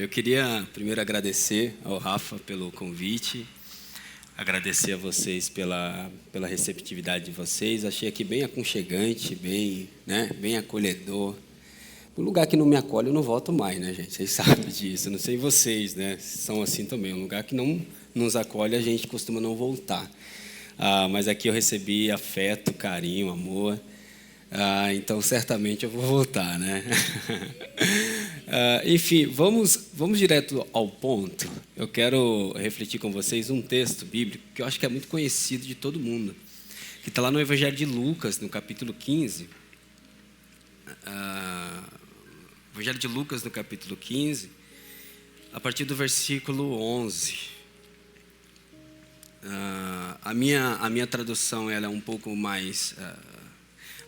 Eu queria primeiro agradecer ao Rafa pelo convite, agradecer a vocês pela receptividade de vocês. Achei aqui bem aconchegante, bem acolhedor. Um lugar que não me acolhe, eu não volto mais, né, gente? Vocês sabem disso. Eu não sei vocês, né? São assim também. Um lugar que não nos acolhe, a gente costuma não voltar. Mas aqui eu recebi afeto, carinho, amor. Então, certamente eu vou voltar, né? Enfim, vamos direto ao ponto. Eu quero refletir com vocês um texto bíblico que eu acho que é muito conhecido de todo mundo, que está lá no Evangelho de Lucas, no capítulo 15. Evangelho de Lucas, no capítulo 15, a partir do versículo 11. A minha tradução ela é um pouco mais...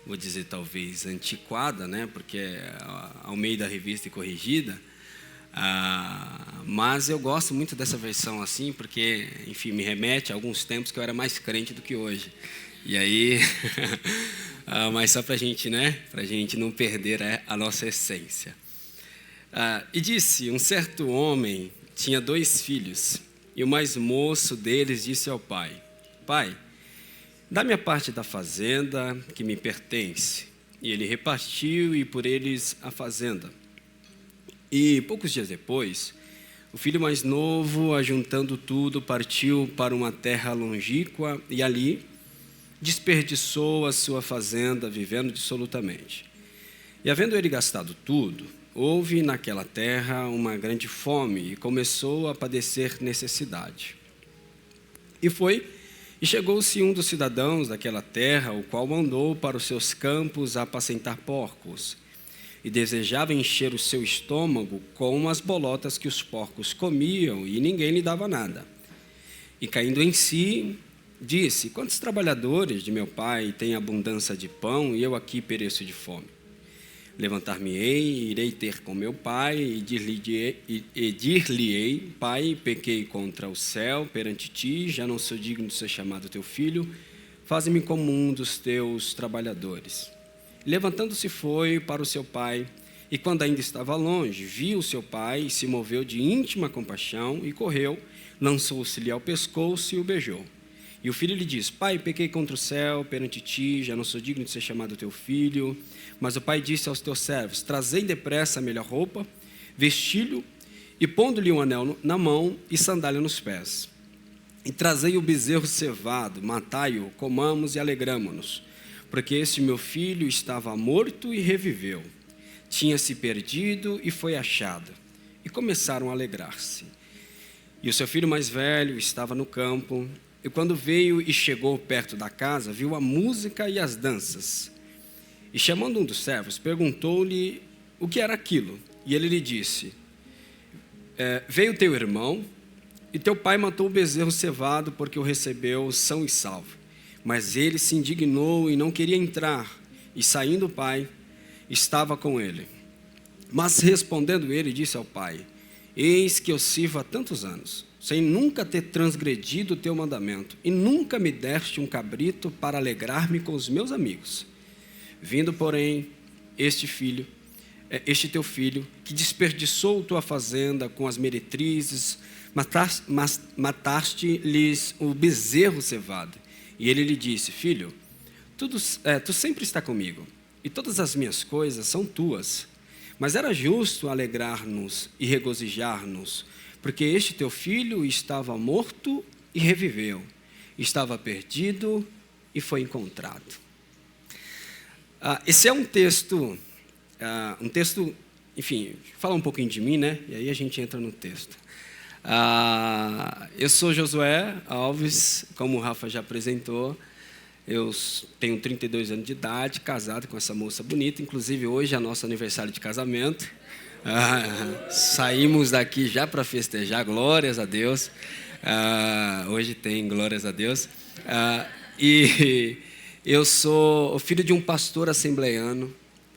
vou dizer talvez antiquada, né? Porque é ao meio da Revista e Corrigida, mas eu gosto muito dessa versão assim, porque, enfim, me remete a alguns tempos que eu era mais crente do que hoje. E aí, mas só para a gente, né? Para a gente não perder a nossa essência. E disse: um certo homem tinha 2 filhos, e o mais moço deles disse ao pai: Pai, dá-me a parte da fazenda que me pertence. E ele repartiu, e por eles a fazenda. E poucos dias depois, o filho mais novo, ajuntando tudo, partiu para uma terra longínqua e ali desperdiçou a sua fazenda, vivendo dissolutamente. E havendo ele gastado tudo, houve naquela terra uma grande fome e começou a padecer necessidade. E chegou-se um dos cidadãos daquela terra, o qual mandou para os seus campos apacentar porcos, e desejava encher o seu estômago com as bolotas que os porcos comiam, e ninguém lhe dava nada. E caindo em si, disse: quantos trabalhadores de meu pai têm abundância de pão, e eu aqui pereço de fome? Levantar-me-ei, irei ter com meu pai, e dir-lhe-ei: Pai, pequei contra o céu perante ti, já não sou digno de ser chamado teu filho, faze-me como um dos teus trabalhadores. Levantando-se foi para o seu pai, e quando ainda estava longe, viu o seu pai, e se moveu de íntima compaixão, e correu, lançou-se-lhe ao pescoço e o beijou. E o filho lhe disse: Pai, pequei contra o céu perante ti, já não sou digno de ser chamado teu filho. Mas o pai disse aos teus servos: trazei depressa a melhor roupa, vesti-lhe, e pondo-lhe um anel na mão e sandália nos pés. E trazei o bezerro cevado, matai-o, comamos e alegramo-nos, porque este meu filho estava morto e reviveu, tinha-se perdido e foi achado. E começaram a alegrar-se. E o seu filho mais velho estava no campo, e quando veio e chegou perto da casa, viu a música e as danças. E chamando um dos servos, perguntou-lhe o que era aquilo. E ele lhe disse: veio teu irmão, e teu pai matou o bezerro cevado, porque o recebeu são e salvo. Mas ele se indignou e não queria entrar. E saindo o pai, estava com ele. Mas respondendo ele, disse ao pai: eis que eu sirvo há tantos anos, sem nunca ter transgredido o teu mandamento, e nunca me deste um cabrito para alegrar-me com os meus amigos. Vindo, porém, este teu filho, que desperdiçou tua fazenda com as meretrizes, mataste-lhes o bezerro cevado. E ele lhe disse: filho, tu sempre está comigo, e todas as minhas coisas são tuas. Mas era justo alegrar-nos e regozijar-nos, porque este teu filho estava morto e reviveu, estava perdido e foi encontrado. Esse é um texto, enfim, fala um pouquinho de mim, né? E aí a gente entra no texto. Eu sou Josué Alves, como o Rafa já apresentou. Eu tenho 32 anos de idade, casado com essa moça bonita. Inclusive, hoje é nosso aniversário de casamento. Saímos daqui já para festejar, glórias a Deus. Hoje tem glórias a Deus. E eu sou filho de um pastor assembleiano,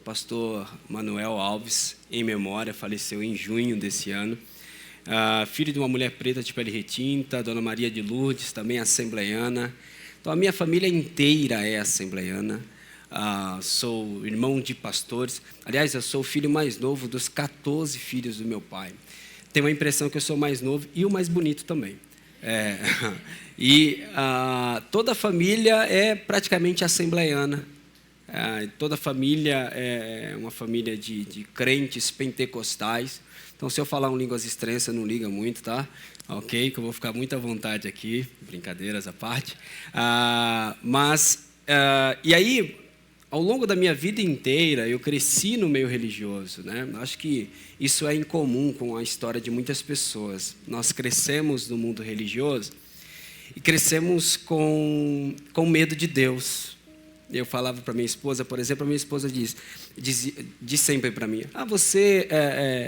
pastor Manuel Alves, em memória, faleceu em junho desse ano. Filho de uma mulher preta de pele retinta, Dona Maria de Lourdes, também assembleiana. Então, a minha família inteira é assembleiana. Sou irmão de pastores. Aliás, eu sou o filho mais novo dos 14 filhos do meu pai. tem uma impressão que eu sou mais novo e o mais bonito também. E toda a família é praticamente assembleiana. Toda a família é uma família de crentes pentecostais. Então, se eu falar em línguas estranhas, você não liga muito, tá? Ok, que eu vou ficar muito à vontade aqui, brincadeiras à parte. E aí, ao longo da minha vida inteira, eu cresci no meio religioso, né? Acho que isso é incomum com a história de muitas pessoas. Nós crescemos no mundo religioso e crescemos com medo de Deus. Eu falava para minha esposa, por exemplo, a minha esposa diz sempre para mim, você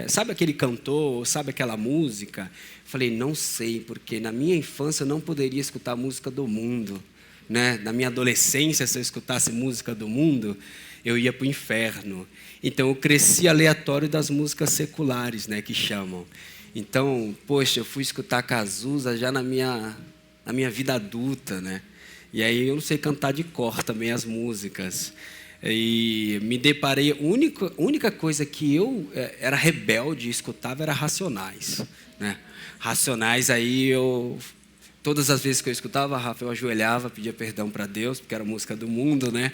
sabe aquele cantor, sabe aquela música? Eu falei, não sei, porque na minha infância eu não poderia escutar música do mundo. Né? Na minha adolescência, se eu escutasse música do mundo, eu ia para o inferno. Então, eu cresci aleatório das músicas seculares, né, que chamam. Então, poxa, eu fui escutar Cazuza já na minha vida adulta, né? E aí eu não sei cantar de cor também as músicas. E me deparei, a única coisa que eu era rebelde e escutava era Racionais, né? Racionais, aí todas as vezes que eu escutava, Rafa, eu ajoelhava, pedia perdão para Deus, porque era música do mundo, né?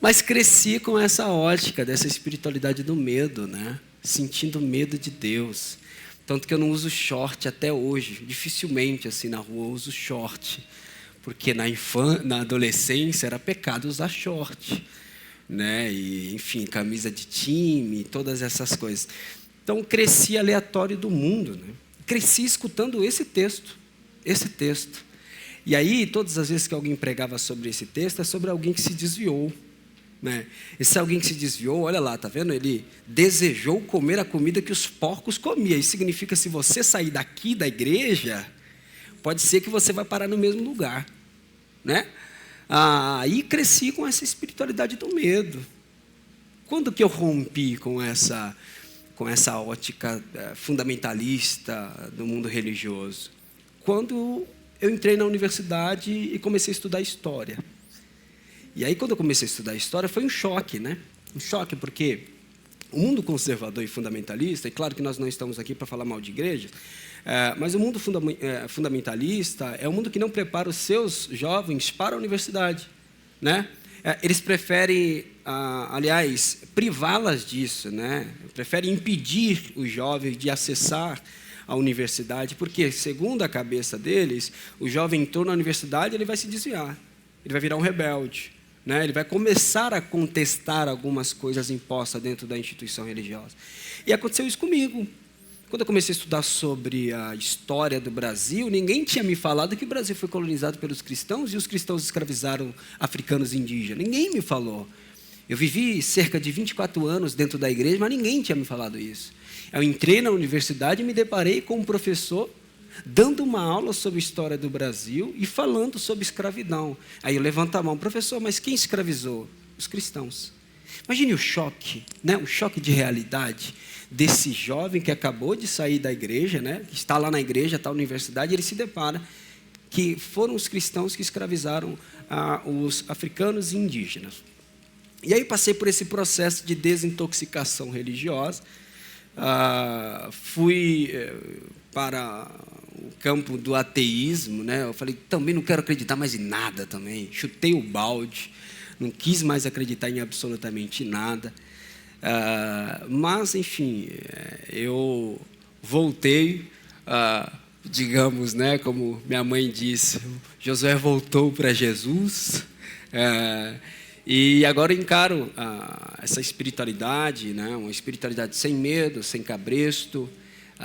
Mas cresci com essa ótica, dessa espiritualidade do medo, né? Sentindo medo de Deus. Tanto que eu não uso short até hoje. Dificilmente, assim, na rua, eu uso short. Porque na adolescência era pecado usar short, né? E, enfim, camisa de time, todas essas coisas. Então, cresci aleatório do mundo, né? Cresci escutando esse texto. E aí, todas as vezes que alguém pregava sobre esse texto, é sobre alguém que se desviou, né? Esse alguém que se desviou, olha lá, tá vendo? Ele desejou comer a comida que os porcos comiam. Isso significa, se você sair daqui da igreja, pode ser que você vai parar no mesmo lugar, né? Aí cresci com essa espiritualidade do medo. Quando que eu rompi com essa ótica fundamentalista do mundo religioso? Quando eu entrei na universidade e comecei a estudar história. E aí, quando eu comecei a estudar história, foi um choque, né? Um choque, porque o mundo conservador e fundamentalista, e claro que nós não estamos aqui para falar mal de igreja, mas o mundo fundamentalista é um mundo que não prepara os seus jovens para a universidade, né? Eles preferem, aliás, privá-las disso, né? Preferem impedir os jovens de acessar a universidade, porque, segundo a cabeça deles, o jovem entrou na universidade, ele vai se desviar, ele vai virar um rebelde, né? Ele vai começar a contestar algumas coisas impostas dentro da instituição religiosa. E aconteceu isso comigo. Quando eu comecei a estudar sobre a história do Brasil, ninguém tinha me falado que o Brasil foi colonizado pelos cristãos e os cristãos escravizaram africanos e indígenas. Ninguém me falou. Eu vivi cerca de 24 anos dentro da igreja, mas ninguém tinha me falado isso. Eu entrei na universidade e me deparei com um professor dando uma aula sobre a história do Brasil e falando sobre escravidão. Aí eu levanto a mão, professor, mas quem escravizou? Os cristãos. Imagine o choque, né? O choque de realidade desse jovem que acabou de sair da igreja, né? Que está lá na igreja, está na universidade, e ele se depara que foram os cristãos que escravizaram os africanos e indígenas. E aí passei por esse processo de desintoxicação religiosa, fui para o campo do ateísmo, né? Eu falei, também não quero acreditar mais em nada também, chutei o balde, não quis mais acreditar em absolutamente nada, mas, enfim, eu voltei, digamos, né, como minha mãe disse, Josué voltou para Jesus, e agora eu encaro essa espiritualidade, né, uma espiritualidade sem medo, sem cabresto,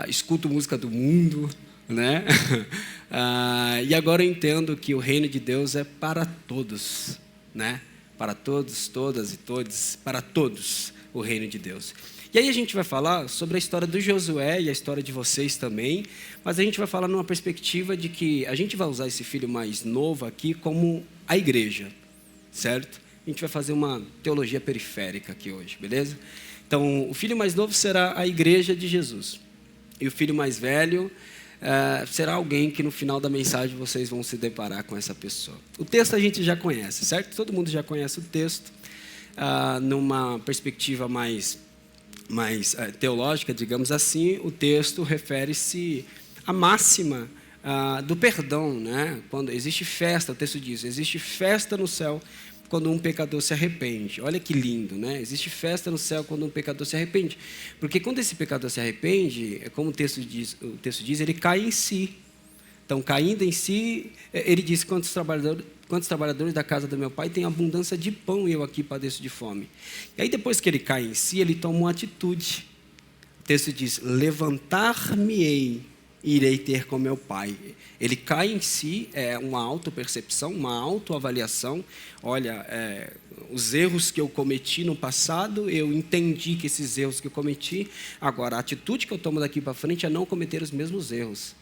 escuto música do mundo, né? E agora eu entendo que o reino de Deus é para todos, né? Para todos, todas e todos, para todos o reino de Deus. E aí a gente vai falar sobre a história do Josué e a história de vocês também, mas a gente vai falar numa perspectiva de que a gente vai usar esse filho mais novo aqui como a igreja, certo? A gente vai fazer uma teologia periférica aqui hoje, beleza? Então, o filho mais novo será a igreja de Jesus. E o filho mais velho será alguém que no final da mensagem vocês vão se deparar com essa pessoa. O texto a gente já conhece, certo? Todo mundo já conhece o texto, numa perspectiva mais mais teológica, digamos assim, o texto refere-se à máxima do perdão, né? Quando existe festa, o texto diz, existe festa no céu quando um pecador se arrepende. Olha que lindo, né? Existe festa no céu quando um pecador se arrepende. Porque quando esse pecador se arrepende, como o texto diz, ele cai em si. Então, caindo em si, ele diz, quantos trabalhadores da casa do meu pai têm abundância de pão e eu aqui padeço de fome. E aí, depois que ele cai em si, ele toma uma atitude. O texto diz, levantar-me-ei e irei ter com meu pai. Ele cai em si, é uma autopercepção, uma autoavaliação. Olha, os erros que eu cometi no passado, eu entendi que esses erros que eu cometi, agora a atitude que eu tomo daqui para frente é não cometer os mesmos erros.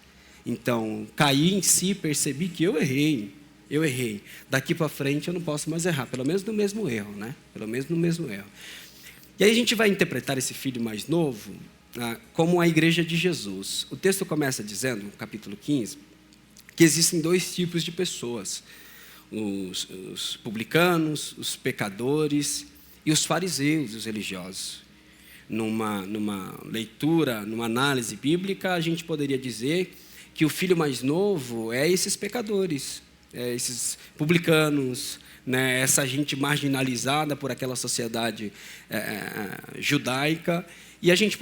Então, caí em si, percebi que eu errei. Daqui para frente eu não posso mais errar, pelo menos no mesmo erro, né? Pelo menos no mesmo erro. E aí a gente vai interpretar esse filho mais novo como a igreja de Jesus. O texto começa dizendo, no capítulo 15, que existem dois tipos de pessoas. Os publicanos, os pecadores e os fariseus, os religiosos. Numa leitura, numa análise bíblica, a gente poderia dizer que o filho mais novo é esses pecadores, esses publicanos, né, essa gente marginalizada por aquela sociedade judaica. E a gente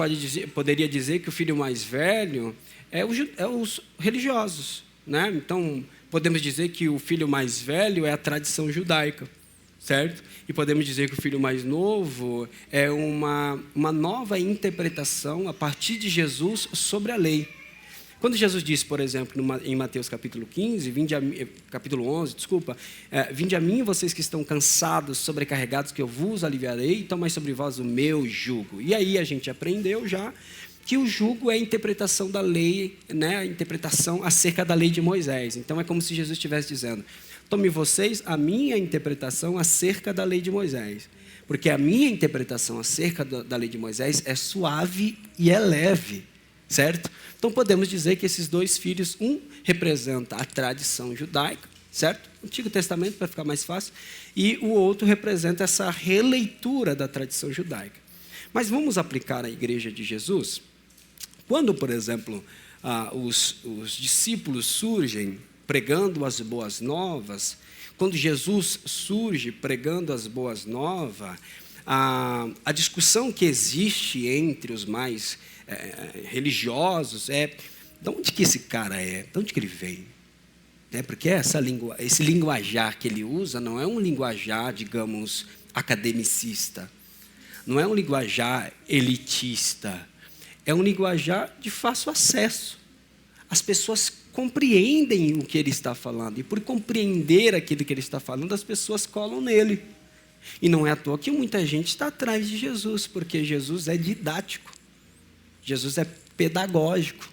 poderia dizer que o filho mais velho é os religiosos, né? Então, podemos dizer que o filho mais velho é a tradição judaica, certo? E podemos dizer que o filho mais novo é uma nova interpretação a partir de Jesus sobre a lei. Quando Jesus disse, por exemplo, em Mateus capítulo 15, capítulo 11, vinde a mim vocês que estão cansados, sobrecarregados, que eu vos aliviarei, e tomai sobre vós o meu jugo. E aí a gente aprendeu já que o jugo é a interpretação da lei, né? A interpretação acerca da lei de Moisés. Então é como se Jesus estivesse dizendo, tome vocês a minha interpretação acerca da lei de Moisés. Porque a minha interpretação acerca da lei de Moisés é suave e é leve, certo? Então, podemos dizer que esses dois filhos, um representa a tradição judaica, certo? Antigo Testamento, para ficar mais fácil, e o outro representa essa releitura da tradição judaica. Mas vamos aplicar à igreja de Jesus? Quando, por exemplo, os discípulos surgem pregando as boas novas, quando Jesus surge pregando as boas novas, a discussão que existe entre os mais religiosos de onde que esse cara é, de onde que ele vem? Porque esse linguajar que ele usa não é um linguajar, digamos, academicista, não é um linguajar elitista, é um linguajar de fácil acesso. As pessoas compreendem o que ele está falando, e por compreender aquilo que ele está falando, as pessoas colam nele. E não é à toa que muita gente está atrás de Jesus, porque Jesus é didático, Jesus é pedagógico,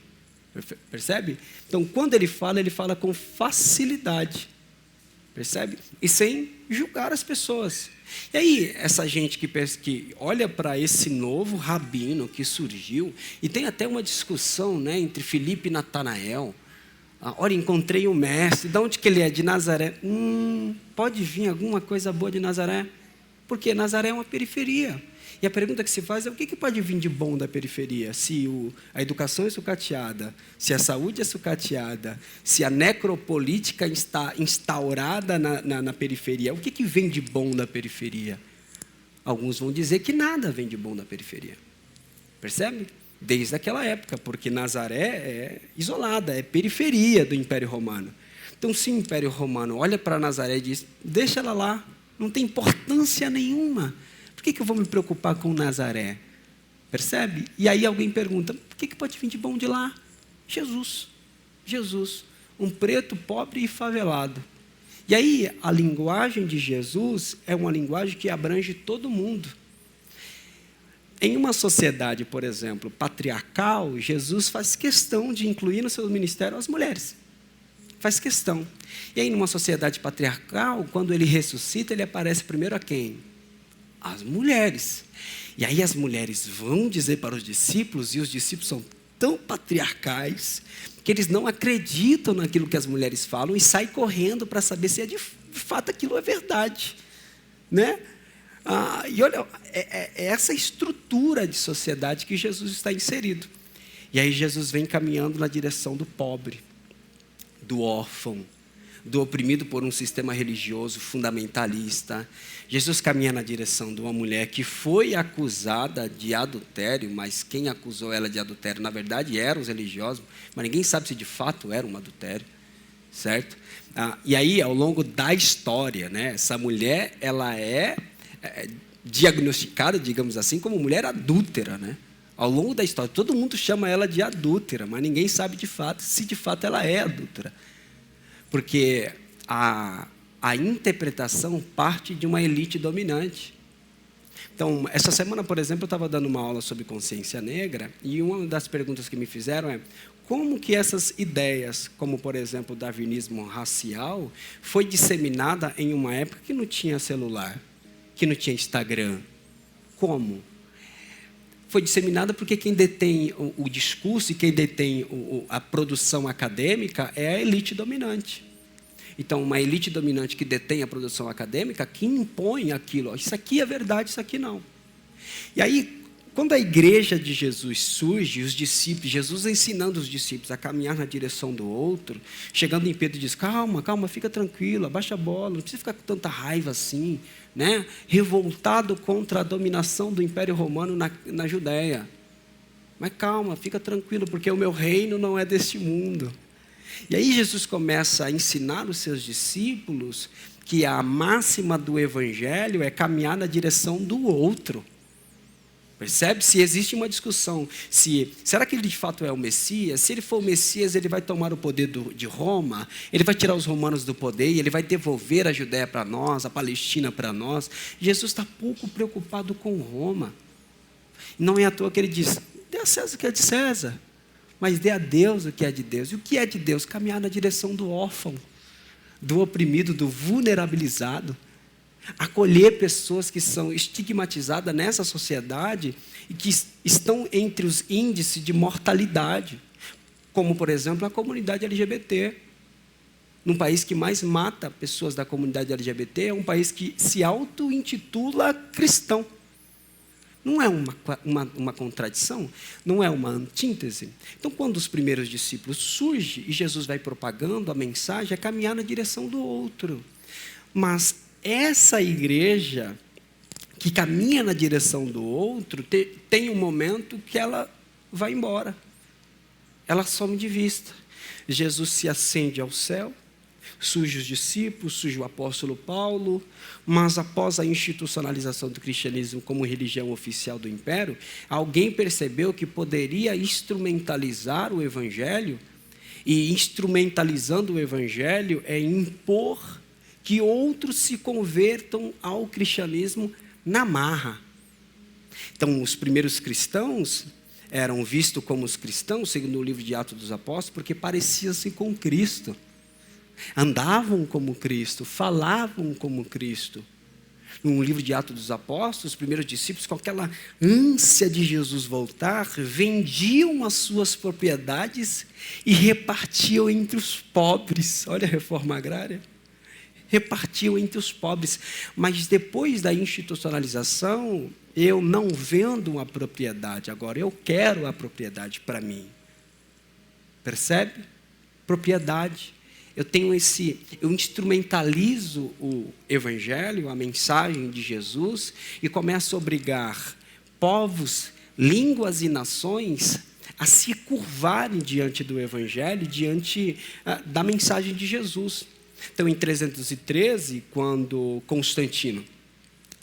percebe? Então, quando ele fala com facilidade, percebe? E sem julgar as pessoas. E aí, essa gente que olha para esse novo rabino que surgiu, e tem até uma discussão, né, entre Filipe e Natanael. Olha, encontrei o mestre, de onde que ele é? De Nazaré. Pode vir alguma coisa boa de Nazaré? Porque Nazaré é uma periferia. E a pergunta que se faz é o que pode vir de bom da periferia? Se a educação é sucateada, se a saúde é sucateada, se a necropolítica está instaurada na periferia, o que vem de bom da periferia? Alguns vão dizer que nada vem de bom da periferia. Percebe? Desde aquela época, porque Nazaré é isolada, é periferia do Império Romano. Então, se o Império Romano olha para Nazaré e diz, deixa ela lá, não tem importância nenhuma. Por que eu vou me preocupar com Nazaré? Percebe? E aí alguém pergunta, por que pode vir de bom de lá? Jesus, um preto, pobre e favelado. E aí a linguagem de Jesus é uma linguagem que abrange todo mundo. Em uma sociedade, por exemplo, patriarcal, Jesus faz questão de incluir no seu ministério as mulheres. Faz questão. E aí, numa sociedade patriarcal, quando ele ressuscita, ele aparece primeiro a quem? As mulheres. E aí as mulheres vão dizer para os discípulos, e os discípulos são tão patriarcais, que eles não acreditam naquilo que as mulheres falam e saem correndo para saber se de fato aquilo é verdade. Né? E olha, é essa estrutura de sociedade que Jesus está inserido. E aí Jesus vem caminhando na direção do pobre, do órfão, do oprimido por um sistema religioso fundamentalista. Jesus caminha na direção de uma mulher que foi acusada de adultério, mas quem acusou ela de adultério, na verdade, eram os religiosos, mas ninguém sabe se de fato era um adultério, certo? E aí, ao longo da história, né, essa mulher, ela é diagnosticada, digamos assim, como mulher adúltera, né? Ao longo da história, todo mundo chama ela de adúltera, mas ninguém sabe de fato se de fato ela é adúltera. Porque a interpretação parte de uma elite dominante. Então, essa semana, por exemplo, eu estava dando uma aula sobre consciência negra, e uma das perguntas que me fizeram é: como que essas ideias, como, por exemplo, o darwinismo racial, foi disseminada em uma época que não tinha celular, que não tinha Instagram? Como? Foi disseminada porque quem detém o discurso e quem detém a produção acadêmica é a elite dominante. Então, uma elite dominante que detém a produção acadêmica, que impõe aquilo. Isso aqui é verdade, isso aqui não. E aí, quando a igreja de Jesus surge, os discípulos, Jesus ensinando os discípulos a caminhar na direção do outro, chegando em Pedro e diz: calma, calma, fica tranquilo, abaixa a bola, não precisa ficar com tanta raiva assim, né? Revoltado contra a dominação do Império Romano na Judéia. Mas calma, fica tranquilo, porque o meu reino não é deste mundo. E aí Jesus começa a ensinar os seus discípulos que a máxima do Evangelho é caminhar na direção do outro. Percebe? Se existe uma discussão, será que ele de fato é o Messias? Se ele for o Messias, ele vai tomar o poder de Roma, ele vai tirar os romanos do poder, e ele vai devolver a Judéia para nós, a Palestina para nós. Jesus está pouco preocupado com Roma. Não é à toa que ele diz: dê a César o que é de César, mas dê a Deus o que é de Deus. E o que é de Deus? Caminhar na direção do órfão, do oprimido, do vulnerabilizado. Acolher pessoas que são estigmatizadas nessa sociedade e que estão entre os índices de mortalidade, como, por exemplo, a comunidade LGBT. Num país que mais mata pessoas da comunidade LGBT, é um país que se auto-intitula cristão. Não é uma contradição? Não é uma antítese? Então, quando os primeiros discípulos surgem e Jesus vai propagando a mensagem, é caminhar na direção do outro. Mas essa igreja que caminha na direção do outro tem um momento que ela vai embora. Ela some de vista. Jesus se ascende ao céu, surge os discípulos, surge o apóstolo Paulo, mas após a institucionalização do cristianismo como religião oficial do império, alguém percebeu que poderia instrumentalizar o evangelho, e instrumentalizando o evangelho é impor que outros se convertam ao cristianismo na marra. Então, os primeiros cristãos eram vistos como os cristãos, segundo o livro de Atos dos Apóstolos, porque pareciam-se com Cristo. Andavam como Cristo, falavam como Cristo. No livro de Atos dos Apóstolos, os primeiros discípulos, com aquela ânsia de Jesus voltar, vendiam as suas propriedades e repartiam entre os pobres. Olha a reforma agrária. Repartiam entre os pobres. Mas depois da institucionalização, eu não vendo uma propriedade, agora eu quero a propriedade para mim. Percebe? Propriedade. Eu instrumentalizo o evangelho, a mensagem de Jesus, e começo a obrigar povos, línguas e nações a se curvarem diante do evangelho, diante da mensagem de Jesus. Então, em 313, quando Constantino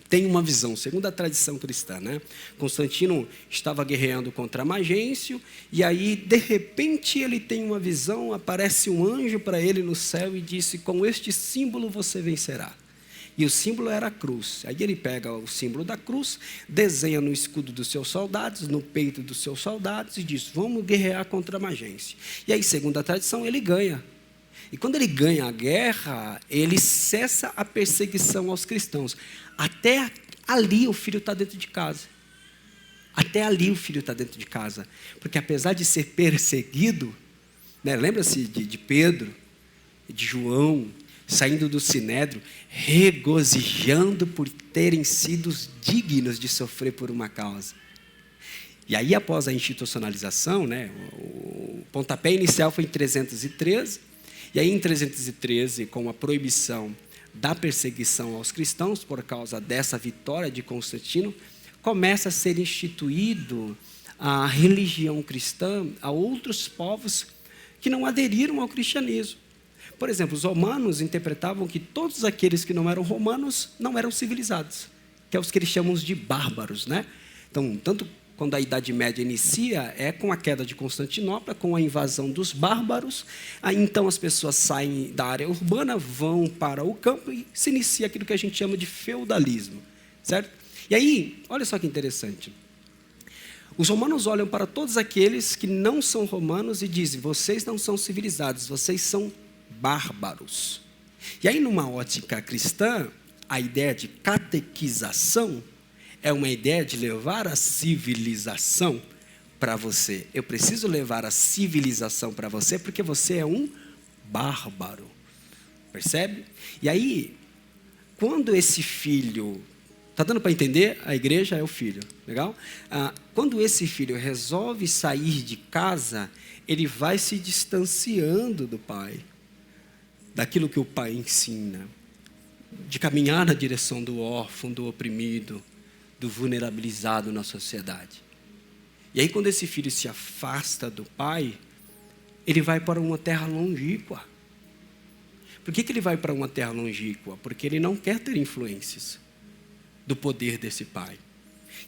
tem uma visão, segundo a tradição cristã, né? Constantino estava guerreando contra Magêncio, e aí, de repente, ele tem uma visão, aparece um anjo para ele no céu e disse: com este símbolo você vencerá. E o símbolo era a cruz. Aí ele pega o símbolo da cruz, desenha no escudo dos seus soldados, no peito dos seus soldados, e diz: vamos guerrear contra Magêncio. E aí, segundo a tradição, ele ganha. E quando ele ganha a guerra, ele cessa a perseguição aos cristãos. Até ali o filho está dentro de casa. Até ali o filho está dentro de casa. Porque apesar de ser perseguido, né, lembra-se de Pedro, de João, saindo do sinédrio, regozijando por terem sido dignos de sofrer por uma causa. E aí, após a institucionalização, né, o pontapé inicial foi em 313, e aí em 313, com a proibição da perseguição aos cristãos, por causa dessa vitória de Constantino, começa a ser instituído a religião cristã a outros povos que não aderiram ao cristianismo. Por exemplo, os romanos interpretavam que todos aqueles que não eram romanos não eram civilizados, que é os que eles chamam de bárbaros, né? Então, tanto quando a Idade Média inicia, é com a queda de Constantinopla, com a invasão dos bárbaros. Aí, então, as pessoas saem da área urbana, vão para o campo e se inicia aquilo que a gente chama de feudalismo, certo? E aí, olha só que interessante. Os romanos olham para todos aqueles que não são romanos e dizem: vocês não são civilizados, vocês são bárbaros. E aí, numa ótica cristã, a ideia de catequização é uma ideia de levar a civilização para você. Eu preciso levar a civilização para você porque você é um bárbaro. Percebe? E aí, quando esse filho... Está dando para entender? A igreja é o filho. Legal? Quando esse filho resolve sair de casa, ele vai se distanciando do pai, daquilo que o pai ensina, de caminhar na direção do órfão, do oprimido, do vulnerabilizado na sociedade. E aí, quando esse filho se afasta do pai, ele vai para uma terra longínqua. Por que ele vai para uma terra longínqua? Porque ele não quer ter influências do poder desse pai.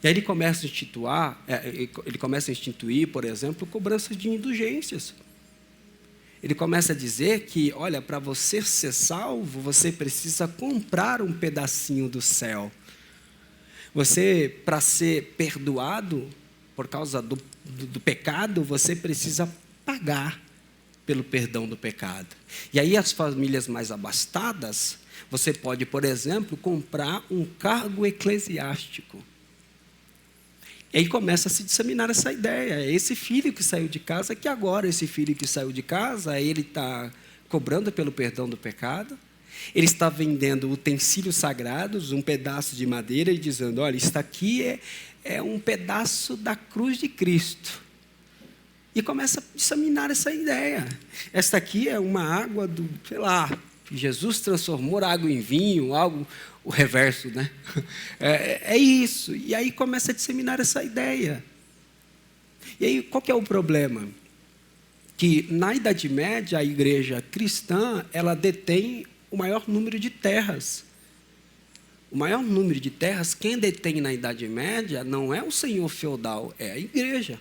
E aí ele começa a instituir, por exemplo, cobranças de indulgências. Ele começa a dizer que, olha, para você ser salvo, você precisa comprar um pedacinho do céu. Você, para ser perdoado por causa do pecado, você precisa pagar pelo perdão do pecado. E aí as famílias mais abastadas, você pode, por exemplo, comprar um cargo eclesiástico. E aí começa a se disseminar essa ideia. É esse filho que saiu de casa, que agora esse filho que saiu de casa, ele está cobrando pelo perdão do pecado. Ele está vendendo utensílios sagrados, um pedaço de madeira, e dizendo: olha, isso aqui é um pedaço da cruz de Cristo. E começa a disseminar essa ideia. Esta aqui é uma água do, sei lá, Jesus transformou a água em vinho, algo, o reverso, né? É isso. E aí começa a disseminar essa ideia. E aí, qual que é o problema? Que na Idade Média, a igreja cristã, ela detém o maior número de terras. O maior número de terras, quem detém na Idade Média não é o senhor feudal, é a igreja.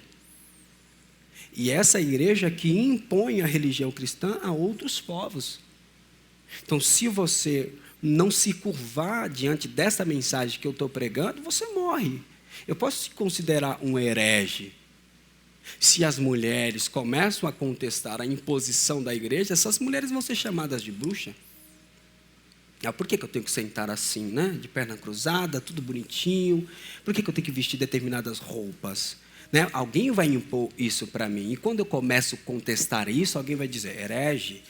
E essa igreja que impõe a religião cristã a outros povos. Então, se você não se curvar diante dessa mensagem que eu estou pregando, você morre. Eu posso te considerar um herege. Se as mulheres começam a contestar a imposição da igreja, essas mulheres vão ser chamadas de bruxa. Por que eu tenho que sentar assim, né? De perna cruzada, tudo bonitinho? Por que eu tenho que vestir determinadas roupas? Né? Alguém vai impor isso para mim. E quando eu começo a contestar isso, alguém vai dizer: herege,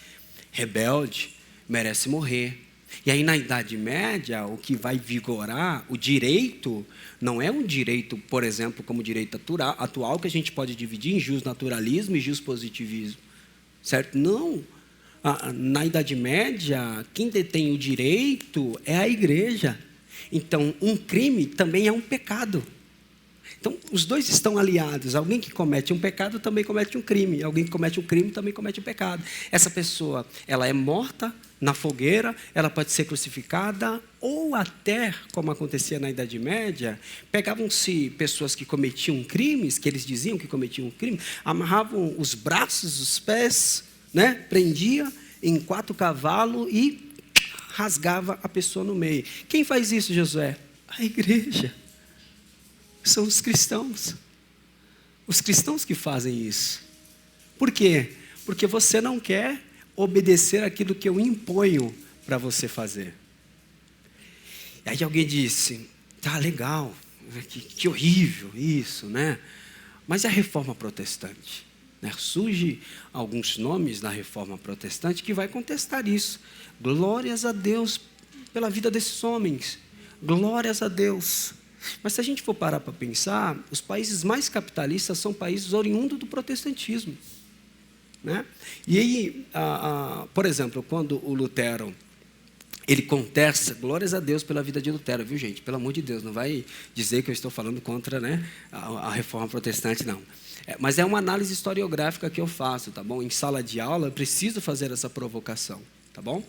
rebelde, merece morrer. E aí, na Idade Média, o que vai vigorar, o direito, não é um direito, por exemplo, como o direito atual, que a gente pode dividir em jusnaturalismo e juspositivismo. Certo? Não. Na Idade Média, quem detém o direito é a igreja. Então, um crime também é um pecado. Então, os dois estão aliados. Alguém que comete um pecado também comete um crime. Alguém que comete um crime também comete um pecado. Essa pessoa, ela é morta na fogueira, ela pode ser crucificada, ou até, como acontecia na Idade Média, pegavam-se pessoas que cometiam crimes, que eles diziam que cometiam um crime, amarravam os braços, os pés, né? Prendia em 4 cavalos e rasgava a pessoa no meio. Quem faz isso, Josué? A igreja. São os cristãos. Os cristãos que fazem isso. Por quê? Porque você não quer obedecer aquilo que eu imponho para você fazer. E aí alguém disse: tá legal, que horrível isso, né? Mas e a reforma protestante? né? Surge alguns nomes na Reforma Protestante que vai contestar isso. Glórias a Deus pela vida desses homens. Glórias a Deus. Mas se a gente for parar para pensar, os países mais capitalistas são países oriundos do protestantismo, né? E aí, por exemplo, quando o Lutero, ele contesta, glórias a Deus pela vida de Lutero, viu, gente? Pelo amor de Deus, não vai dizer que eu estou falando contra, né, a Reforma Protestante, não. Mas é uma análise historiográfica que eu faço, tá bom? Em sala de aula, eu preciso fazer essa provocação, tá bom?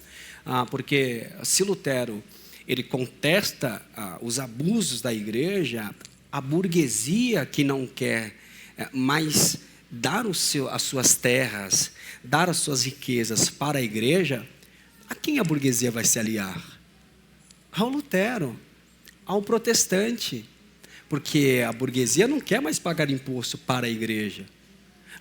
Porque se Lutero ele contesta os abusos da igreja, a burguesia que não quer mais dar as suas terras, dar as suas riquezas para a igreja, a quem a burguesia vai se aliar? Ao Lutero, ao protestante, porque a burguesia não quer mais pagar imposto para a igreja.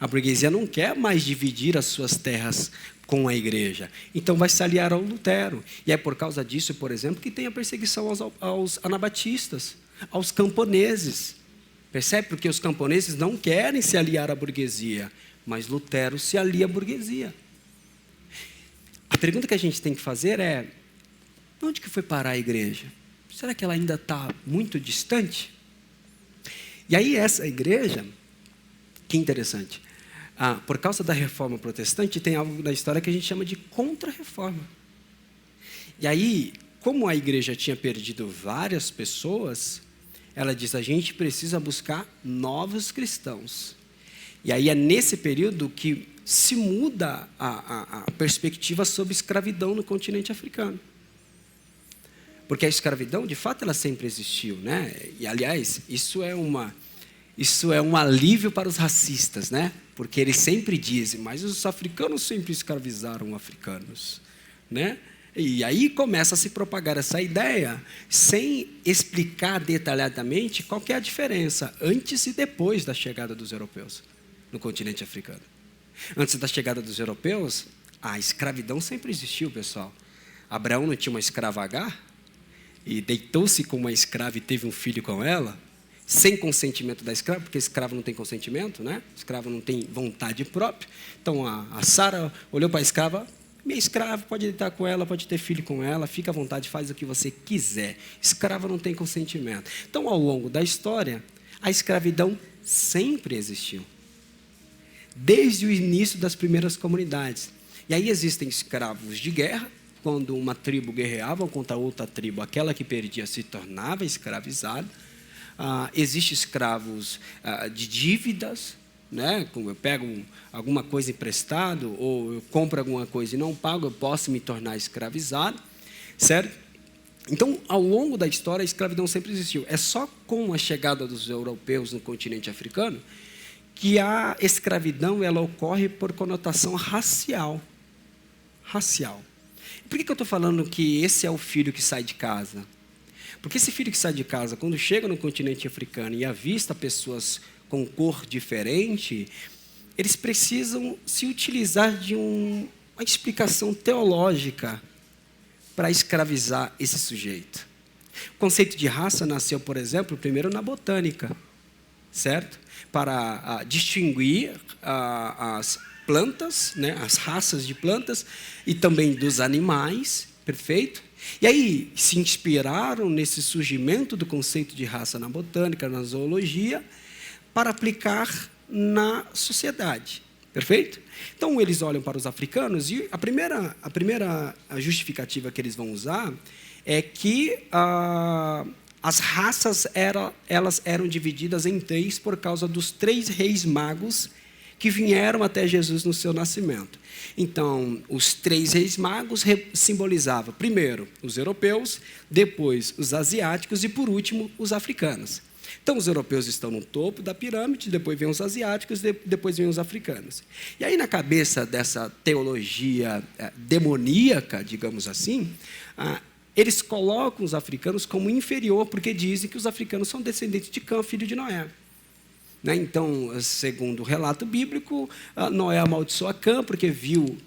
A burguesia não quer mais dividir as suas terras com a igreja. Então vai se aliar ao Lutero. E é por causa disso, por exemplo, que tem a perseguição aos anabatistas, aos camponeses. Percebe? Porque os camponeses não querem se aliar à burguesia, mas Lutero se alia à burguesia. A pergunta que a gente tem que fazer é: onde que foi parar a igreja? Será que ela ainda está muito distante? E aí essa igreja, que interessante, por causa da Reforma Protestante, tem algo na história que a gente chama de Contra-Reforma. E aí, como a igreja tinha perdido várias pessoas, ela diz: a gente precisa buscar novos cristãos. E aí é nesse período que se muda a perspectiva sobre escravidão no continente africano. Porque a escravidão, de fato, ela sempre existiu, né? E, aliás, isso é um alívio para os racistas, né? Porque eles sempre dizem: mas os africanos sempre escravizaram africanos, né? E aí começa a se propagar essa ideia, sem explicar detalhadamente qual que é a diferença antes e depois da chegada dos europeus no continente africano. Antes da chegada dos europeus, a escravidão sempre existiu, pessoal. Abraão não tinha uma escrava Agar? E deitou-se com uma escrava e teve um filho com ela, sem consentimento da escrava, porque escravo não tem consentimento, né? Escravo não tem vontade própria. Então a Sara olhou para a escrava: minha escrava, pode deitar com ela, pode ter filho com ela, fica à vontade, faz o que você quiser. Escrava não tem consentimento. Então, ao longo da história, a escravidão sempre existiu, desde o início das primeiras comunidades. E aí existem escravos de guerra. Quando uma tribo guerreava contra outra tribo, aquela que perdia se tornava escravizada. Existem escravos de dívidas, né? Como eu pego alguma coisa emprestado, ou eu compro alguma coisa e não pago, eu posso me tornar escravizado, certo? Então, ao longo da história, a escravidão sempre existiu. É só com a chegada dos europeus no continente africano que a escravidão ela ocorre por conotação racial. Racial. Por que eu estou falando que esse é o filho que sai de casa? Porque esse filho que sai de casa, quando chega no continente africano e avista pessoas com cor diferente, eles precisam se utilizar de uma explicação teológica para escravizar esse sujeito. O conceito de raça nasceu, por exemplo, primeiro na botânica, certo? Para distinguir as plantas, né, as raças de plantas e também dos animais, perfeito? E aí se inspiraram nesse surgimento do conceito de raça na botânica, na zoologia, para aplicar na sociedade, perfeito? Então eles olham para os africanos e a primeira justificativa que eles vão usar é que as raças elas eram divididas em três por causa dos 3 reis magos que vieram até Jesus no seu nascimento. Então, os 3 reis magos simbolizavam, primeiro, os europeus, depois, os asiáticos e, por último, os africanos. Então, os europeus estão no topo da pirâmide, depois vêm os asiáticos, depois vêm os africanos. E aí, na cabeça dessa teologia demoníaca, digamos assim, eles colocam os africanos como inferior, porque dizem que os africanos são descendentes de Cã, filho de Noé. Então, segundo o relato bíblico, Noé amaldiçoou a Cã porque viu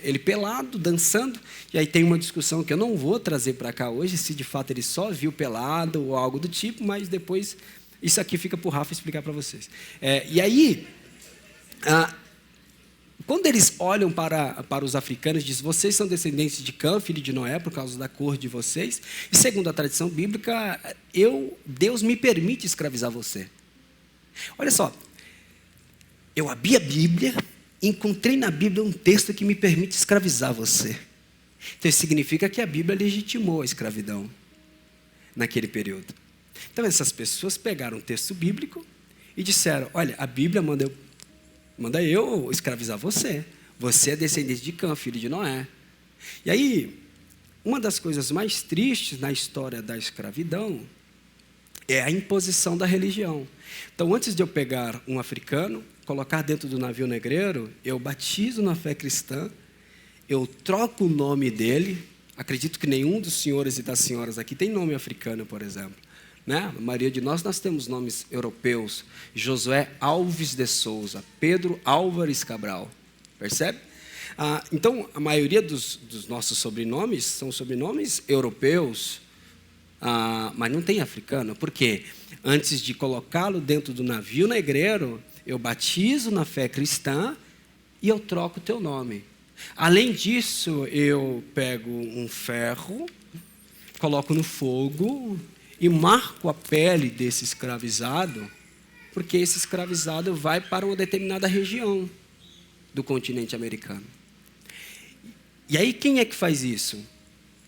ele pelado, dançando. E aí tem uma discussão que eu não vou trazer para cá hoje, se de fato ele só viu pelado ou algo do tipo, mas depois isso aqui fica para o Rafa explicar para vocês. E aí, Quando eles olham para os africanos, dizem: vocês são descendentes de Cã, filho de Noé, por causa da cor de vocês. E segundo a tradição bíblica, Deus me permite escravizar você. Olha só, eu abri a Bíblia, encontrei na Bíblia um texto que me permite escravizar você. Então isso significa que a Bíblia legitimou a escravidão naquele período. Então essas pessoas pegaram um texto bíblico e disseram: olha, a Bíblia manda eu escravizar você. Você é descendente de Cã, filho de Noé. E aí, uma das coisas mais tristes na história da escravidão é a imposição da religião. Então, antes de eu pegar um africano, colocar dentro do navio negreiro, eu batizo na fé cristã, eu troco o nome dele. Acredito que nenhum dos senhores e das senhoras aqui tem nome africano, por exemplo. Né? A maioria de nós temos nomes europeus. Josué Alves de Souza, Pedro Álvares Cabral. Percebe? Então, a maioria dos nossos sobrenomes são sobrenomes europeus, mas não tem africano. Por quê? Antes de colocá-lo dentro do navio negreiro, eu batizo na fé cristã e eu troco o teu nome. Além disso, eu pego um ferro, coloco no fogo e marco a pele desse escravizado, porque esse escravizado vai para uma determinada região do continente americano. E aí quem é que faz isso?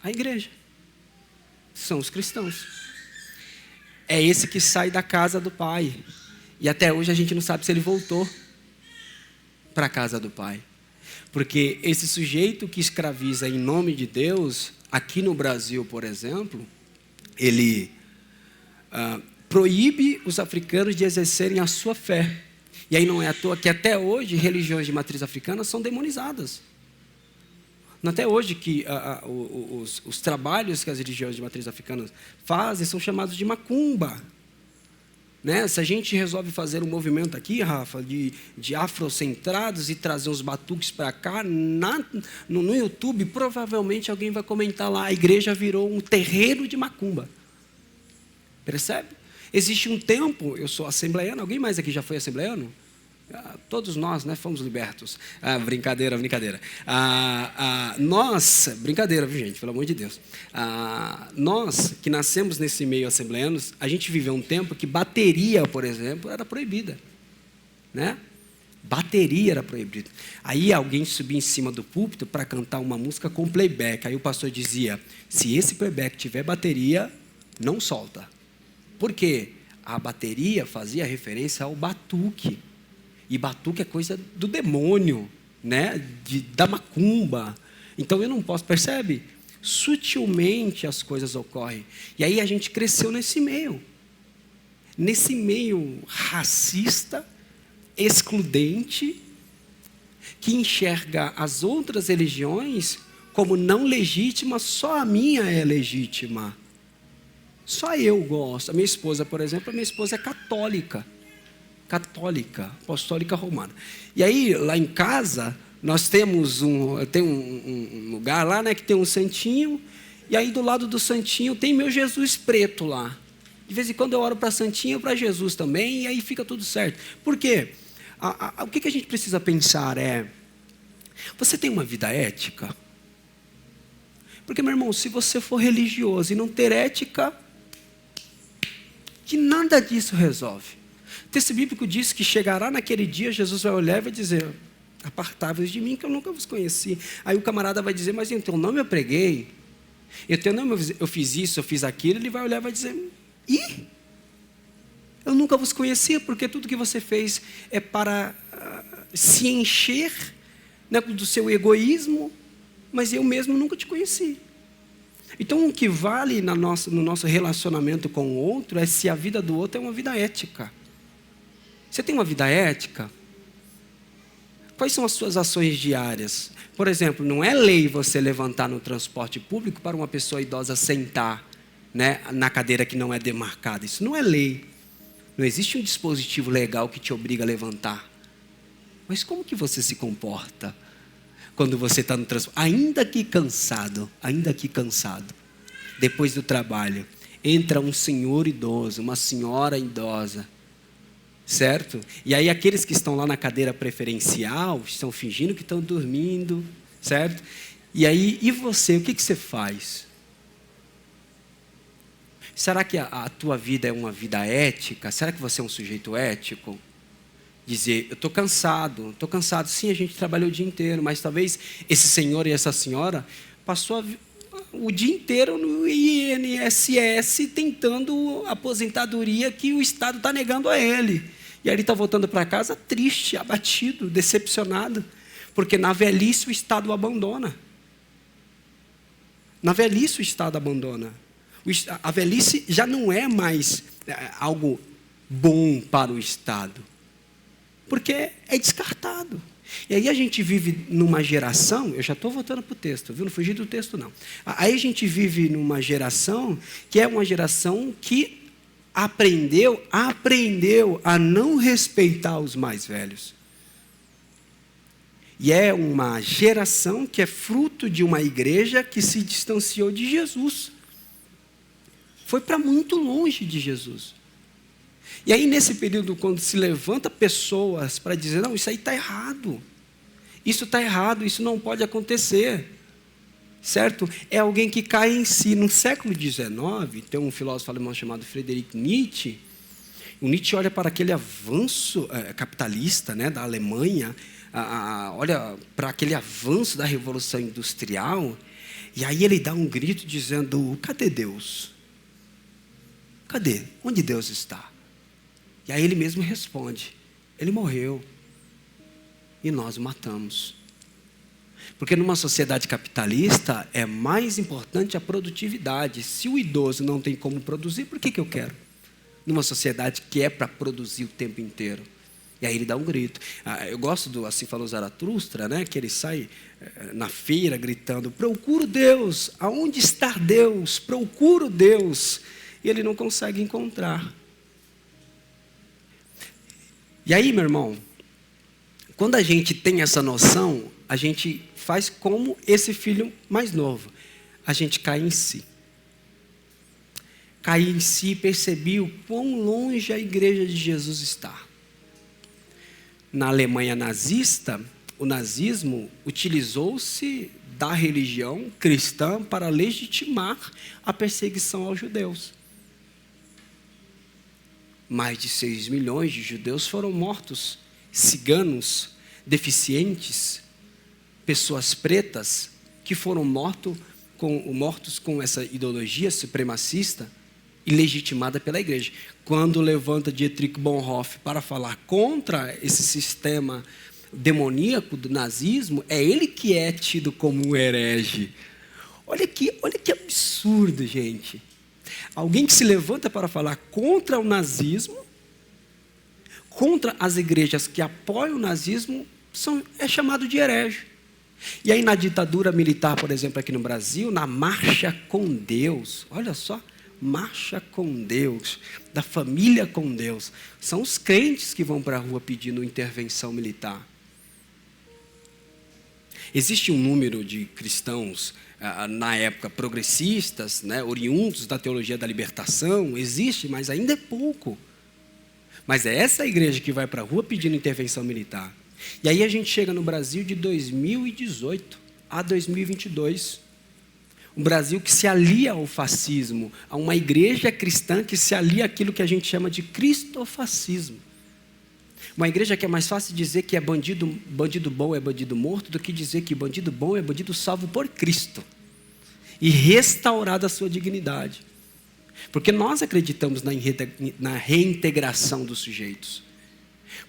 A igreja. São os cristãos. É esse que sai da casa do pai. E até hoje a gente não sabe se ele voltou para a casa do pai. Porque esse sujeito que escraviza em nome de Deus, aqui no Brasil, por exemplo, ele proíbe os africanos de exercerem a sua fé. E aí não é à toa que até hoje religiões de matriz africana são demonizadas. Até hoje que os trabalhos que as religiões de matriz africana fazem são chamados de macumba. Né? Se a gente resolve fazer um movimento aqui, Rafa, de afrocentrados e trazer uns batuques para cá, no YouTube, provavelmente alguém vai comentar lá: a igreja virou um terreiro de macumba. Percebe? Existe um tempo, eu sou assembleiano, alguém mais aqui já foi assembleiano? Todos nós, né, fomos libertos. Brincadeira. Nós, brincadeira, viu, gente, pelo amor de Deus. Nós que nascemos nesse meio assembleianos, a gente viveu um tempo que bateria, por exemplo, era proibida. Né? Bateria era proibida. Aí alguém subia em cima do púlpito para cantar uma música com playback. Aí o pastor dizia: se esse playback tiver bateria, não solta. Por quê? A bateria fazia referência ao batuque. E batuque é coisa do demônio, né? Da macumba. Então eu não posso, percebe? Sutilmente as coisas ocorrem. E aí a gente cresceu nesse meio racista, excludente, que enxerga as outras religiões como não legítimas, só a minha é legítima. Só eu gosto. A minha esposa, por exemplo, é católica, apostólica romana. E aí, lá em casa, nós temos um lugar lá, né, que tem um santinho, e aí do lado do santinho tem meu Jesus preto lá. De vez em quando eu oro para santinho e para Jesus também, e aí fica tudo certo. Por quê? O que a gente precisa pensar é: você tem uma vida ética? Porque, meu irmão, se você for religioso e não ter ética, que nada disso resolve. O texto bíblico diz que chegará naquele dia, Jesus vai olhar e vai dizer: apartai-vos de mim, que eu nunca vos conheci. Aí o camarada vai dizer: mas em teu nome eu preguei, em teu nome eu fiz isso, eu fiz aquilo. Ele vai olhar e vai dizer: eu nunca vos conhecia, porque tudo que você fez é para se encher, né, do seu egoísmo, mas eu mesmo nunca te conheci. Então, o que vale no nosso relacionamento com o outro é se a vida do outro é uma vida ética. Você tem uma vida ética? Quais são as suas ações diárias? Por exemplo, não é lei você levantar no transporte público para uma pessoa idosa sentar, né, na cadeira que não é demarcada. Isso não é lei. Não existe um dispositivo legal que te obriga a levantar. Mas como que você se comporta quando você está no transporte? Ainda que cansado, depois do trabalho, entra um senhor idoso, uma senhora idosa. certo? E aí aqueles que estão lá na cadeira preferencial estão fingindo que estão dormindo, certo? E aí, e você, o que você faz? Será que a tua vida é uma vida ética? Será que você é um sujeito ético? Dizer, eu estou cansado. Sim, a gente trabalhou o dia inteiro, mas talvez esse senhor e essa senhora passou o dia inteiro no INSS tentando a aposentadoria que o Estado está negando a ele. E aí ele está voltando para casa triste, abatido, decepcionado, porque na velhice o Estado o abandona. Na velhice o Estado abandona. A velhice já não é mais algo bom para o Estado, porque é descartado. E aí a gente vive numa geração, eu já estou voltando para o texto, viu? Não fugi do texto não. Aí a gente vive numa geração que é uma geração que aprendeu a não respeitar os mais velhos. E é uma geração que é fruto de uma igreja que se distanciou de Jesus. Foi para muito longe de Jesus. E aí, nesse período, quando se levanta pessoas para dizer, não, isso aí está errado. Isso está errado, isso não pode acontecer. Certo? É alguém que cai em si. No século XIX, tem um filósofo alemão chamado Friedrich Nietzsche. O Nietzsche olha para aquele avanço capitalista, né, da Alemanha, olha para aquele avanço da Revolução Industrial, e aí ele dá um grito dizendo, cadê Deus? Cadê? Onde Deus está? E aí ele mesmo responde, ele morreu, e nós o matamos. Porque numa sociedade capitalista é mais importante a produtividade. Se o idoso não tem como produzir, por que eu quero? Numa sociedade que é para produzir o tempo inteiro. E aí ele dá um grito. Eu gosto do Assim Falou Zaratustra, né? Que ele sai na feira gritando, procuro Deus, aonde está Deus? Procuro Deus. E ele não consegue encontrar. E aí, meu irmão, quando a gente tem essa noção, a gente faz como esse filho mais novo. A gente cai em si. Caí em si e percebi o quão longe a igreja de Jesus está. Na Alemanha nazista, o nazismo utilizou-se da religião cristã para legitimar a perseguição aos judeus. Mais de 6 milhões de judeus foram mortos, ciganos, deficientes, pessoas pretas, que foram mortos com essa ideologia supremacista e legitimada pela igreja. Quando levanta Dietrich Bonhoeffer para falar contra esse sistema demoníaco do nazismo, é ele que é tido como um herege. Olha que absurdo, gente. Alguém que se levanta para falar contra o nazismo, contra as igrejas que apoiam o nazismo, é chamado de herege. E aí na ditadura militar, por exemplo, aqui no Brasil, na Marcha com Deus, olha só, Marcha com Deus, da família com Deus, são os crentes que vão para a rua pedindo intervenção militar. Existe um número de cristãos, na época, progressistas, né, oriundos da teologia da libertação, existe, mas ainda é pouco. Mas é essa igreja que vai para a rua pedindo intervenção militar. E aí a gente chega no Brasil de 2018 a 2022. Um Brasil que se alia ao fascismo, a uma igreja cristã que se alia àquilo que a gente chama de cristofascismo. Uma igreja que é mais fácil dizer que é bandido bom é bandido morto, do que dizer que bandido bom é bandido salvo por Cristo e restaurado a sua dignidade. Porque nós acreditamos na reintegração dos sujeitos.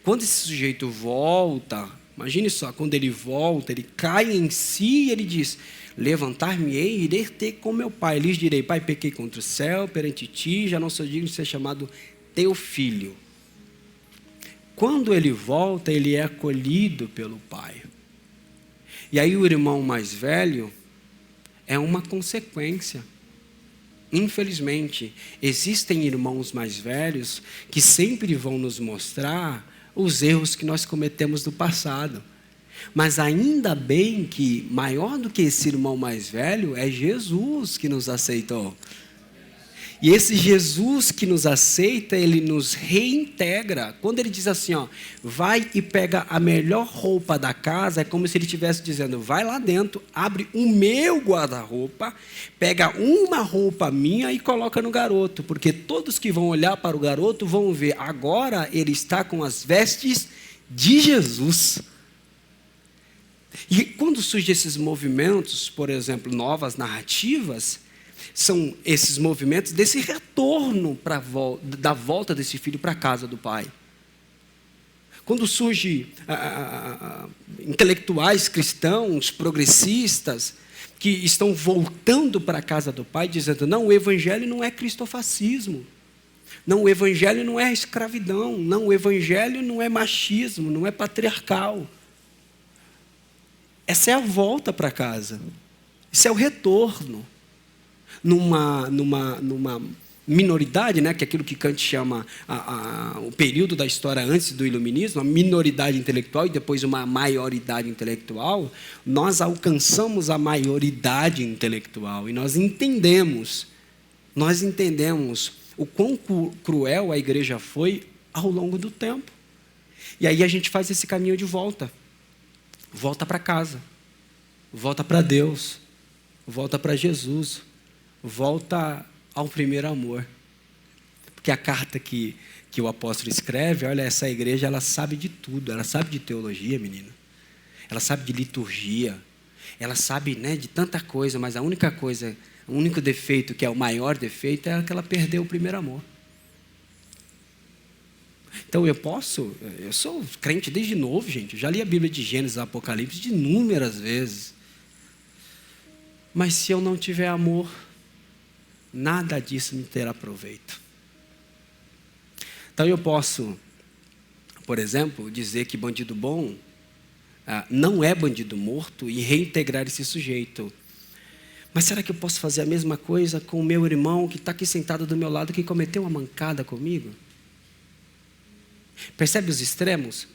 Quando esse sujeito volta, imagine só, quando ele volta, ele cai em si e ele diz, levantar-me-ei e irei ter com meu pai. Lhes direi, pai, pequei contra o céu, perante ti, já não sou digno de ser chamado teu filho. Quando ele volta, ele é acolhido pelo pai. E aí o irmão mais velho é uma consequência. Infelizmente, existem irmãos mais velhos que sempre vão nos mostrar os erros que nós cometemos no passado. Mas ainda bem que, maior do que esse irmão mais velho, é Jesus que nos aceitou. E esse Jesus que nos aceita, ele nos reintegra. Quando ele diz assim, ó, vai e pega a melhor roupa da casa, é como se ele estivesse dizendo, vai lá dentro, abre o meu guarda-roupa, pega uma roupa minha e coloca no garoto, porque todos que vão olhar para o garoto vão ver, agora ele está com as vestes de Jesus. E quando surgem esses movimentos, por exemplo, novas narrativas, são esses movimentos desse retorno da volta desse filho para a casa do pai. Quando surgem intelectuais cristãos, progressistas, que estão voltando para a casa do pai, dizendo, não, o evangelho não é cristofascismo, não, o evangelho não é escravidão, não, o evangelho não é machismo, não é patriarcal. Essa é a volta para casa, isso é o retorno. Numa minoridade, né, que é aquilo que Kant chama o período da história antes do iluminismo, a minoridade intelectual e depois uma maioridade intelectual, nós alcançamos a maioridade intelectual e nós entendemos o quão cruel a igreja foi ao longo do tempo. E aí a gente faz esse caminho de volta para casa, volta para Deus, volta para Jesus, volta ao primeiro amor. Porque a carta que o apóstolo escreve, olha, essa igreja, ela sabe de tudo. Ela sabe de teologia, menina. Ela sabe de liturgia. Ela sabe, né, de tanta coisa, mas o único defeito, que é o maior defeito, é que ela perdeu o primeiro amor. Então eu sou crente desde novo, gente. Eu já li a Bíblia de Gênesis e Apocalipse de inúmeras vezes. Mas se eu não tiver amor, nada disso me terá proveito. Então eu posso, por exemplo, dizer que bandido bom não é bandido morto e reintegrar esse sujeito. Mas será que eu posso fazer a mesma coisa com o meu irmão que está aqui sentado do meu lado, que cometeu uma mancada comigo? Percebe os extremos?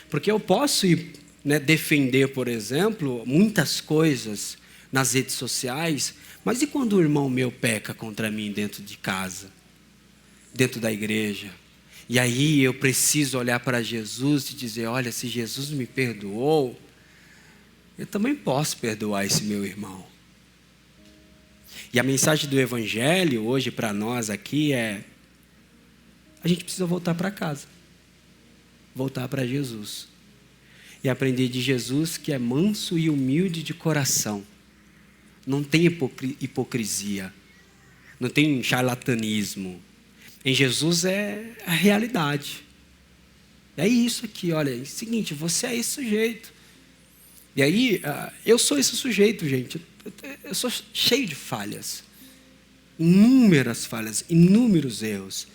Porque eu posso ir, né, defender, por exemplo, muitas coisas nas redes sociais, mas e quando o irmão meu peca contra mim dentro de casa, dentro da igreja? E aí eu preciso olhar para Jesus e dizer, olha, se Jesus me perdoou, eu também posso perdoar esse meu irmão. E a mensagem do evangelho hoje para nós aqui é, a gente precisa voltar para casa, voltar para Jesus e aprender de Jesus, que é manso e humilde de coração. Não tem hipocrisia, não tem charlatanismo. Em Jesus é a realidade. É isso aqui, olha, é o seguinte, você é esse sujeito. E aí, eu sou esse sujeito, gente. Eu sou cheio de falhas, inúmeras falhas, inúmeros erros.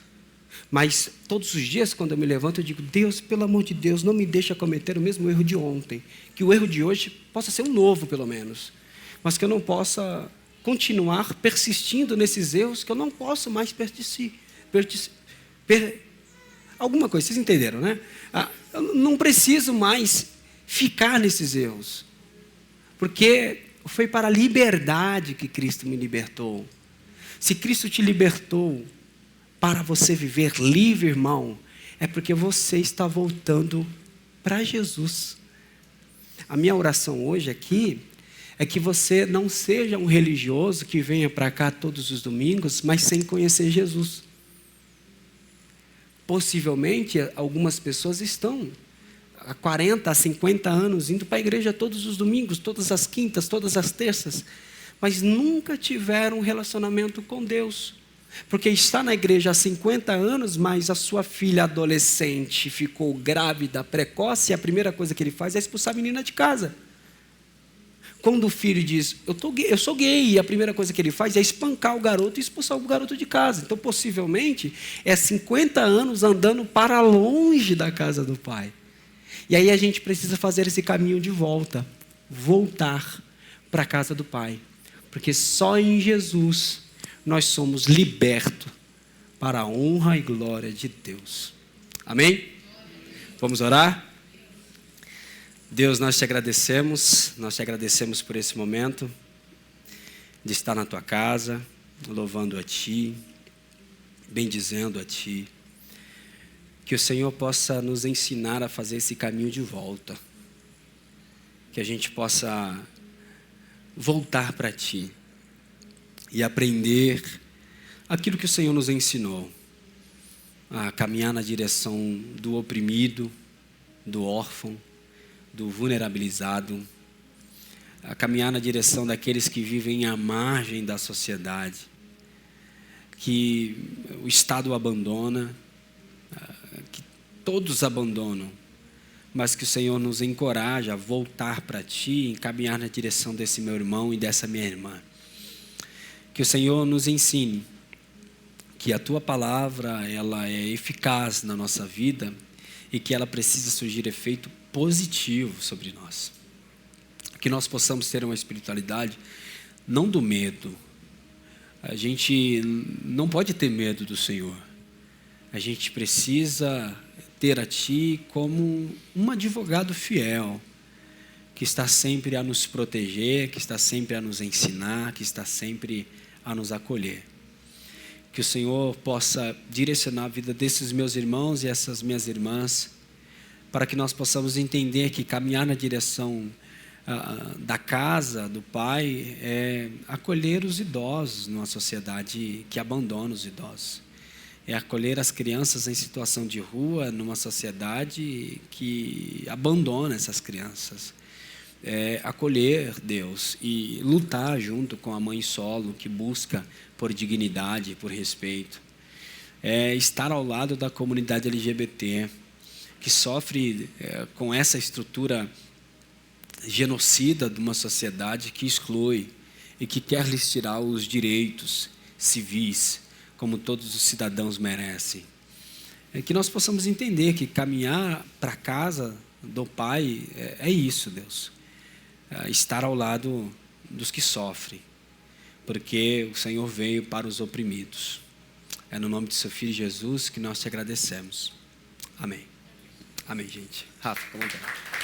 Mas todos os dias, quando eu me levanto, eu digo, Deus, pelo amor de Deus, não me deixa cometer o mesmo erro de ontem. Que o erro de hoje possa ser um novo, pelo menos. Mas que eu não possa continuar persistindo nesses erros, que eu não posso mais alguma coisa, vocês entenderam, né? Eu não preciso mais ficar nesses erros. Porque foi para a liberdade que Cristo me libertou. Se Cristo te libertou para você viver livre, irmão, é porque você está voltando para Jesus. A minha oração hoje aqui é que você não seja um religioso que venha para cá todos os domingos, mas sem conhecer Jesus. Possivelmente, algumas pessoas estão há 40, há 50 anos indo para a igreja todos os domingos, todas as quintas, todas as terças, mas nunca tiveram um relacionamento com Deus. Porque está na igreja há 50 anos, mas a sua filha adolescente ficou grávida, precoce, e a primeira coisa que ele faz é expulsar a menina de casa. Quando o filho diz, eu sou gay, e a primeira coisa que ele faz é espancar o garoto e expulsar o garoto de casa. Então, possivelmente, é 50 anos andando para longe da casa do pai. E aí a gente precisa fazer esse caminho de volta, voltar para a casa do pai. Porque só em Jesus nós somos libertos para a honra e glória de Deus. Amém? Vamos orar? Deus, nós te agradecemos por esse momento de estar na tua casa, louvando a Ti, bendizendo a Ti. Que o Senhor possa nos ensinar a fazer esse caminho de volta. Que a gente possa voltar para Ti e aprender aquilo que o Senhor nos ensinou. A caminhar na direção do oprimido, do órfão, do vulnerabilizado. A caminhar na direção daqueles que vivem à margem da sociedade. Que o Estado abandona, que todos abandonam, mas que o Senhor nos encoraja a voltar para Ti, encaminhar na direção desse meu irmão e dessa minha irmã. Que o Senhor nos ensine que a Tua palavra ela é eficaz na nossa vida e que ela precisa surgir efeito positivo sobre nós. Que nós possamos ter uma espiritualidade não do medo. A gente não pode ter medo do Senhor. A gente precisa ter a Ti como um advogado fiel, que está sempre a nos proteger, que está sempre a nos ensinar, que está sempre a nos acolher. Que o Senhor possa direcionar a vida desses meus irmãos e essas minhas irmãs, para que nós possamos entender que caminhar na direção da casa do Pai é acolher os idosos numa sociedade que abandona os idosos. É acolher as crianças em situação de rua numa sociedade que abandona essas crianças. É acolher Deus e lutar junto com a mãe solo que busca por dignidade, por respeito. É estar ao lado da comunidade LGBT que sofre com essa estrutura genocida de uma sociedade que exclui e que quer lhes tirar os direitos civis, como todos os cidadãos merecem. É que nós possamos entender que caminhar para a casa do Pai é isso, Deus. Estar ao lado dos que sofrem, porque o Senhor veio para os oprimidos. É no nome de Seu Filho Jesus que nós te agradecemos. Amém. Amém, gente. Rafa, fica à vontade.